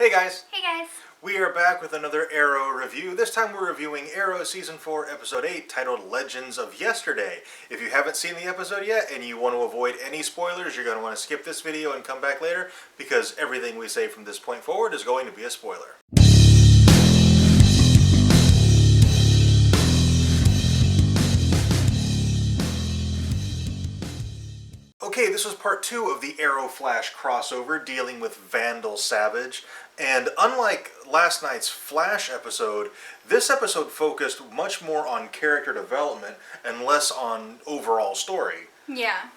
Hey guys! Hey guys! We are back with another Arrow review. This time we're reviewing Arrow Season 4, Episode 8, titled Legends of Yesterday. If you haven't seen the episode yet and you want to avoid any spoilers, you're going to want to skip this video and come back later, because everything we say from this point forward is going to be a spoiler. Okay, this was part 2 of the Arrow Flash crossover dealing with Vandal Savage, and unlike last night's Flash episode, this episode focused much more on character development and less on overall story. Yeah.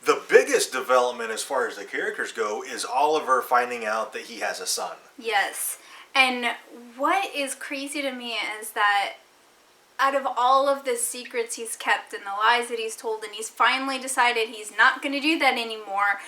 The biggest development as far as the characters go is Oliver finding out that he has a son. Yes. And what is crazy to me is that out of all of the secrets he's kept and the lies that he's told, and he's finally decided he's not going to do that anymore,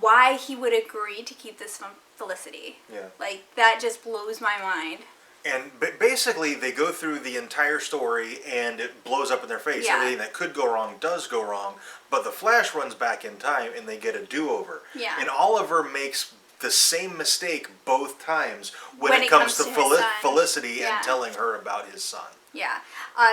why he would agree to keep this from Felicity. Yeah. Like, that just blows my mind. And basically, they go through the entire story, and it blows up in their face. Yeah. Everything that could go wrong does go wrong, but the Flash runs back in time, and they get a do-over. Yeah. And Oliver makes the same mistake both times when it comes comes to to his son. Felicity Yeah. and telling her about his son. Yeah.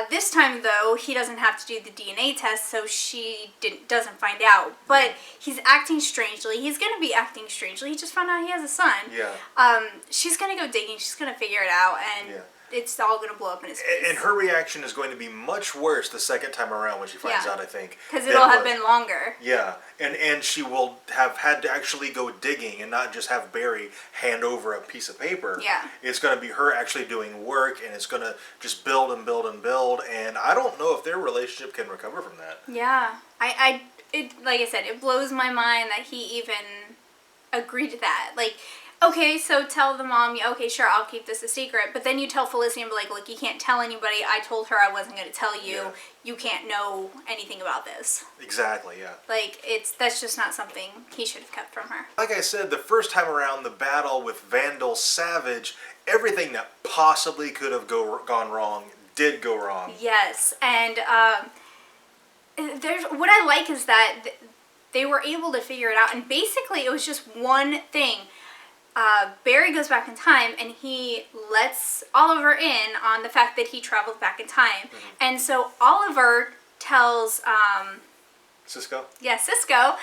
This time, though, he doesn't have to do the DNA test, so she doesn't find out. But he's acting strangely. He's going to be acting strangely. He just found out he has a son. Yeah. She's going to go digging. She's going to figure it out, and it's all going to blow up in his face. And her reaction is going to be much worse the second time around when she finds out, I think. Because it'll have been longer. Yeah. And she will have had to actually go digging and not just have Barry hand over a piece of paper. Yeah. It's going to be her actually doing work, and it's going to just build and build and build. And I don't know if their relationship can recover from that. Yeah. Like I said, it blows my mind that he even agreed to that. Like, okay, so tell the mom, okay, sure, I'll keep this a secret. But then you tell Felicity and be like, look, you can't tell anybody. I told her I wasn't going to tell you. Yeah. You can't know anything about this. Exactly, yeah. Like, that's just not something he should have kept from her. Like I said, the first time around, the battle with Vandal Savage, everything that possibly could have gone wrong did go wrong. Yes, and what I like is that they were able to figure it out. And basically, it was just one thing. Barry goes back in time, and he lets Oliver in on the fact that he traveled back in time. Mm-hmm. And so Oliver tells Cisco? Yeah, Cisco,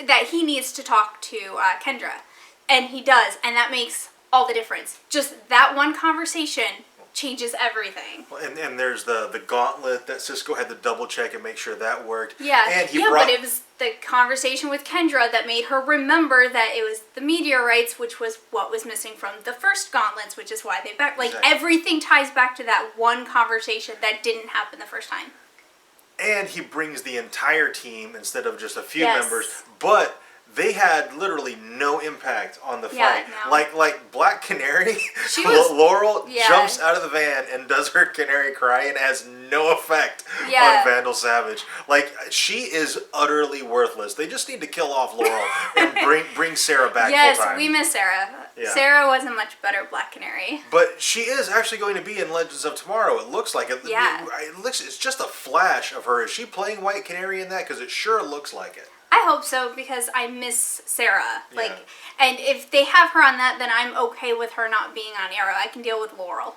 that he needs to talk to Kendra. And he does, and that makes all the difference. Just that one conversation changes everything. And there's the gauntlet that Cisco had to double check and make sure that worked. Yeah, and but it was the conversation with Kendra that made her remember that it was the meteorites, which was what was missing from the first gauntlets, which is why they back. Like, exactly. Everything ties back to that one conversation that didn't happen the first time. And he brings the entire team instead of just a few Yes. members. But they had literally no impact on the fight. No. Like Black Canary, She was- Laurel yeah. jumps out of the van and does her canary cry and has no effect Yeah. on Vandal Savage. Like, she is utterly worthless. They just need to kill off Laurel and bring Sarah back Yes, full time. we miss Sarah. Yeah. Sarah was a much better Black Canary. But she is actually going to be in Legends of Tomorrow. It looks like it. Yeah. It's just a flash of her. Is she playing White Canary in that? Because it sure looks like it. I hope so, because I miss Sarah. Like, Yeah. and if they have her on that, then I'm okay with her not being on Arrow. I can deal with Laurel.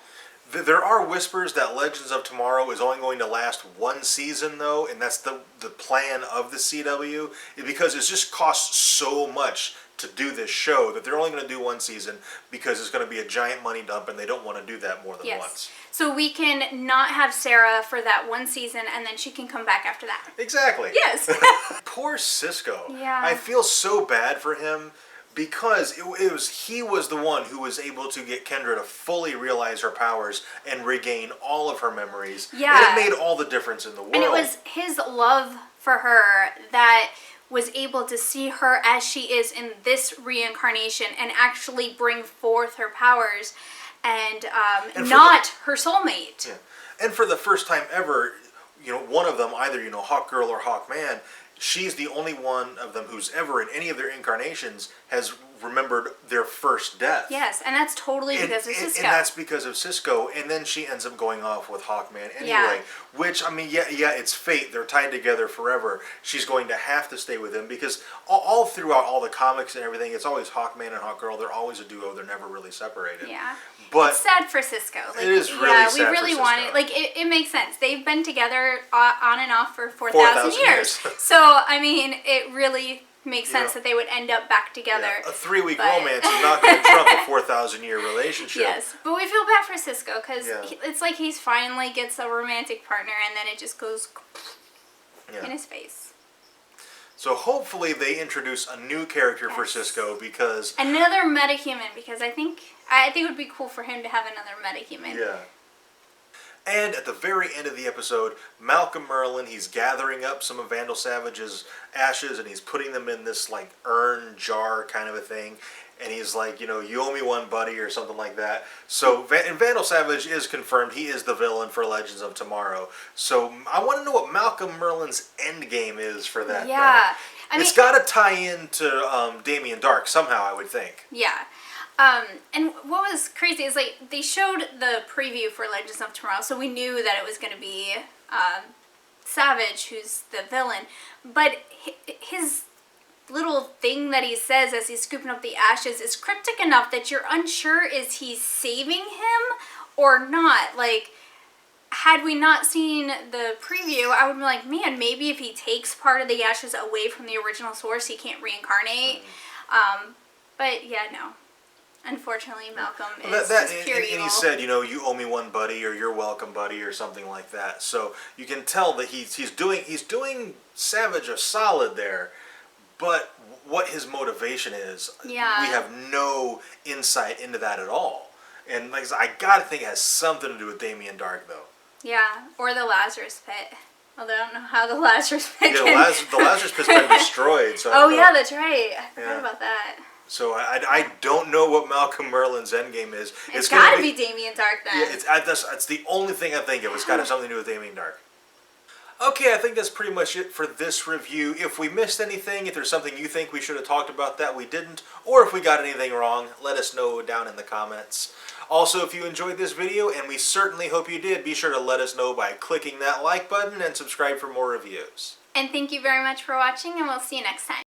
There are whispers that Legends of Tomorrow is only going to last one season, though, and that's the plan of the CW, because it just costs so much to do this show that they're only going to do one season because it's going to be a giant money dump, and they don't want to do that more than once. So we can not have Sarah for that one season, and then she can come back after that. Exactly. Yes. Poor Cisco. Yeah. I feel so bad for him because he was the one who was able to get Kendra to fully realize her powers and regain all of her memories. Yeah. And it made all the difference in the world. And it was his love for her that was able to see her as she is in this reincarnation and actually bring forth her powers and not her soulmate. Yeah. And for the first time ever, one of them, either, Hawk Girl or Hawk Man, she's the only one of them who's ever in any of their incarnations has remembered their first death. Yes, and that's totally because of Cisco. And that's because of Cisco, and then she ends up going off with Hawkman anyway. Yeah. Which, I mean, yeah, it's fate. They're tied together forever. She's going to have to stay with him because all throughout all the comics and everything, it's always Hawkman and Hawkgirl. They're always a duo. They're never really separated. Yeah. But it's sad for Cisco. Like, it is really yeah, sad we for really Cisco. want it. Like, it makes sense. They've been together on and off for 4,000 years. So, I mean, it really makes sense that they would end up back together. Yeah, a 3-week romance is not going to trump a 4,000-year relationship. Yes, but we feel bad for Cisco because Yeah. it's like he's finally gets a romantic partner and then it just goes in his face. So hopefully they introduce a new character for Yes. Cisco because... Another metahuman, because I think it would be cool for him to have another metahuman. Yeah. And at the very end of the episode, Malcolm Merlyn, he's gathering up some of Vandal Savage's ashes and he's putting them in this like urn jar kind of a thing. And he's like, you owe me one, buddy, or something like that. So, and Vandal Savage is confirmed. He is the villain for Legends of Tomorrow. So, I want to know what Malcolm Merlyn's end game is for that. Yeah. It's got to tie into Damien Dark somehow, I would think. Yeah. And what was crazy is, like, they showed the preview for Legends of Tomorrow, so we knew that it was going to be Savage, who's the villain. But his little thing that he says as he's scooping up the ashes is cryptic enough that you're unsure is he saving him or not. Like, had we not seen the preview, I would be like, man, maybe if he takes part of the ashes away from the original source, he can't reincarnate. But yeah, no. Unfortunately, Malcolm is just pure evil. And he said, you owe me one, buddy, or you're welcome, buddy, or something like that. So you can tell that he's doing Savage a solid there. But what his motivation is, we have no insight into that at all. And like I gotta think it has something to do with Damien Dark, though. Yeah, or the Lazarus Pit. Although I don't know how the Lazarus Pit. Yeah, the Lazarus Pit's been destroyed. So yeah, that's right. I forgot about that. So I don't know what Malcolm Merlyn's endgame is. It's gotta be Damien Dark then. Yeah, it's the only thing I think of. It's got to have something to do with Damien Dark. Okay, I think that's pretty much it for this review. If we missed anything, if there's something you think we should have talked about that we didn't, or if we got anything wrong, let us know down in the comments. Also, if you enjoyed this video, and we certainly hope you did, be sure to let us know by clicking that like button and subscribe for more reviews. And thank you very much for watching, and we'll see you next time.